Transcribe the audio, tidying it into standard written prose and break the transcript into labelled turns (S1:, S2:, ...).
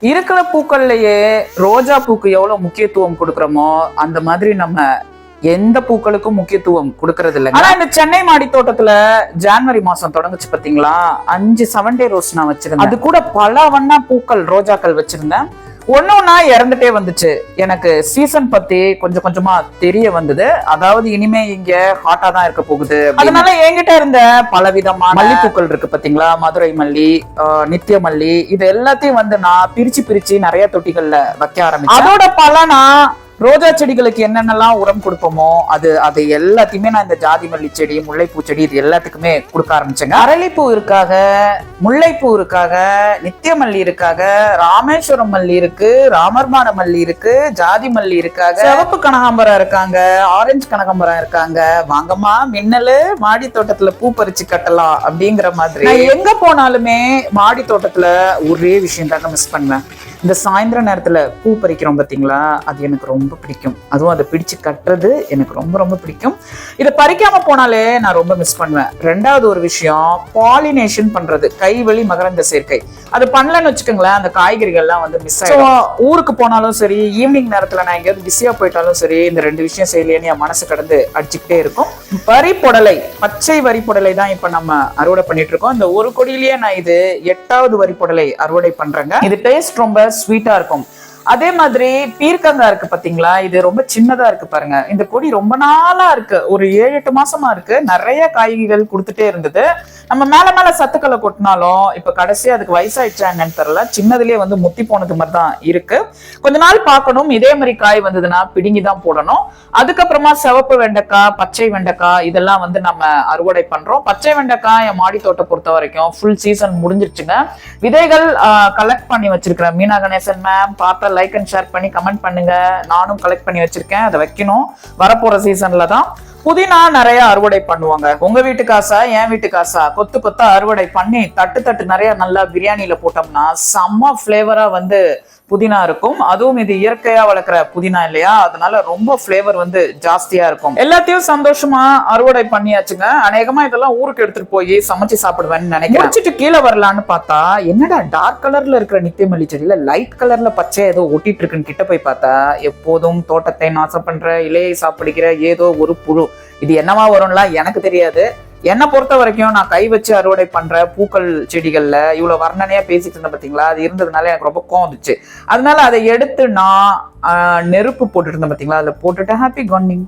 S1: இருக்கிற பூக்கள்லயே ரோஜா பூக்கு எவ்வளவு முக்கியத்துவம் கொடுக்கறோமோ அந்த மாதிரி நம்ம எந்த பூக்களுக்கும் முக்கியத்துவம் கொடுக்கறது இல்லை. ஆனா இந்த சென்னை மாடி தோட்டத்துல ஜான்வரி மாசம் தொடங்குச்சு பாத்தீங்களா, 5 7 டே ரோஸ் நான் வச்சிருந்தேன். அது கூட பல வண்ண பூக்கள் ரோஜாக்கள் வச்சிருந்தேன். ஒன்னொன்னா இறந்துட்டே வந்துச்சு. எனக்கு சீசன் பத்தி கொஞ்சம் கொஞ்சமா தெரிய வந்தது. அதாவது இனிமே இங்க ஹாட்டா தான் இருக்க போகுது. அதனால என்கிட்ட இருந்த பலவிதமான மல்லிப்பூக்கள் இருக்கு பாத்தீங்களா, மதுரை மல்லி, நித்திய மல்லி, இது எல்லாத்தையும் வந்து நான் பிரிச்சு நிறைய தொட்டிகள்ல வைக்க ஆரம்பிச்சேன். அதோட பலனா ரோஜா செடிகளுக்கு என்னென்னலாம் உரம் கொடுப்போமோ அது எல்லாத்தையுமே நான் இந்த ஜாதி மல்லி செடி, முல்லைப்பூ செடி, இது எல்லாத்துக்குமே கொடுக்க ஆரம்பிச்சேங்க. அரளிப்பூ இருக்காக, முல்லைப்பூ இருக்காக, நித்திய மல்லி இருக்காக, ராமேஸ்வரம் மல்லி இருக்கு, ராமர்மான மல்லி இருக்கு, ஜாதி மல்லி இருக்காங்க, சிவப்பு கனகாம்பரம் இருக்காங்க, ஆரஞ்சு கனகாம்பரம் இருக்காங்க. வாங்கம்மா மின்னலு, மாடி தோட்டத்துல பூ பறிச்சு கட்டலாம் அப்படிங்கிற மாதிரி நான் எங்க போனாலுமே மாடி தோட்டத்துல ஒரே விஷயம் தாங்க மிஸ் பண்ணுவேன். இந்த சாயந்தர நேரத்துல பூ பறிக்கிறோம் பாத்தீங்களா, அது எனக்கு ரொம்ப பிடிக்கும். அதுவும் அதை பிடிச்சு கட்டுறது எனக்கு ரொம்ப ரொம்ப பிடிக்கும். இதை பறிக்காம போனாலே நான் ரொம்ப மிஸ் பண்ணுவேன். ரெண்டாவது ஒரு விஷயம், பாலினேஷன் பண்றது, கைவழி மகரந்த சேர்க்கை. அது பண்ணலன்னு வச்சுக்கோங்களேன், அந்த காய்கறிகள்லாம் வந்து மிஸ் ஆயிடும். ஊருக்கு போனாலும் சரி, ஈவினிங் நேரத்துல நான் எங்கேயாவது பிஸியா போயிட்டாலும் சரி, இந்த 2 விஷயம் செய்யலையேன்னு என் மனசு கடந்து அடிச்சுக்கிட்டே இருக்கும். வரிப்புடலை, பச்சை வரிப்புடலை தான் இப்ப நம்ம அறுவடை பண்ணிட்டு இருக்கோம். இந்த ஒரு கொடியிலேயே நான் இது 8வது வரிப்புடலை அறுவடை பண்றேங்க. இது டேஸ்ட் ரொம்ப ஸ்வீட்டா இருக்கும். அதே மாதிரி பீர்க்கங்காய் இருக்கு பாத்தீங்களா, இது ரொம்ப சின்னதா இருக்கு பாருங்க. இந்த கொடி ரொம்ப நாளா இருக்கு, ஒரு 7-8 மாசமா இருக்கு. நிறைய காய்கறிகள் கொடுத்துட்டே இருந்தது. நம்ம மேல சத்துக்களை கொட்டினாலும் இப்ப கடைசியா அதுக்கு வயசாயிடுச்சா என்னன்னு தெரியல, சின்னதுலயே வந்து முத்தி போனது மாதிரி தான் இருக்கு. கொஞ்ச நாள் பார்க்கணும். இதே மாதிரி காய் வந்ததுன்னா பிடுங்கி தான் போடணும். அதுக்கப்புறமா சிவப்பு வெண்டைக்காய், பச்சை வெண்டைக்காய், இதெல்லாம் வந்து நம்ம அறுவடை பண்றோம். பச்சை வெண்டைக்காய் என் மாடி தோட்டம் பொறுத்த வரைக்கும் ஃபுல் சீசன் முடிஞ்சிருச்சுங்க. விதைகள் கலெக்ட் பண்ணி வச்சிருக்கிறேன். மீனா கணேசன் மேம் பார்த்தா லைக் அண்ட் ஷேர் பண்ணி கமெண்ட் பண்ணுங்க. நானும் கலெக்ட் பண்ணி வச்சிருக்கேன், அதை வைக்கணும். வரப்போற சீசன்ல தான். புதினா நிறைய அறுவடை பண்ணுவாங்க. உங்க வீட்டு காசா, என் வீட்டு காசா, கொத்து கொத்தா அறுவடை பண்ணி தட்டு நிறைய நல்லா பிரியாணியில போட்டோம்னா செம்ம பிளேவரா வந்து புதினா இருக்கும். அதுவும் இது இயற்கையா வளர்க்குற புதினா இல்லையா, அதனால ரொம்ப பிளேவர் வந்து ஜாஸ்தியா இருக்கும். எல்லாத்தையும் சந்தோஷமா அறுவடை பண்ணியாச்சுங்க. அநேகமா இதெல்லாம் ஊருக்கு எடுத்துட்டு போய் சமைச்சு சாப்பிடுவேன்னு நினைக்கிறேன். முடிச்சிட்டு கீழே வரலான்னு பார்த்தா, என்னடா டார்க் கலர்ல இருக்கிற நித்திய மல்லி செடியில லைட் கலர்ல பச்சை ஏதோ ஒட்டிட்டு இருக்குன்னு கிட்ட போய் பார்த்தா, எப்போதும் தோட்டத்தை நாசம் பண்ற, இலையை சாப்பிடுகிற ஏதோ ஒரு புழு. இது என்னவா வரும்லாம் எனக்கு தெரியாது. என்னை பொறுத்த வரைக்கும் நான் கை வச்சு அறுவடை பண்ற பூக்கள் செடிகள்ல இவ்வளவு வர்ணனையா பேசிட்டு இருந்தேன் பாத்தீங்களா, அது இருந்ததுனால எனக்கு ரொம்ப கோவம் வந்துச்சு. அதனால அதை எடுத்து நான் நெருப்பு போட்டுட்டு இருந்தேன் பாத்தீங்களா, அதுல போட்டுட்டு ஹாப்பி கார்டனிங்.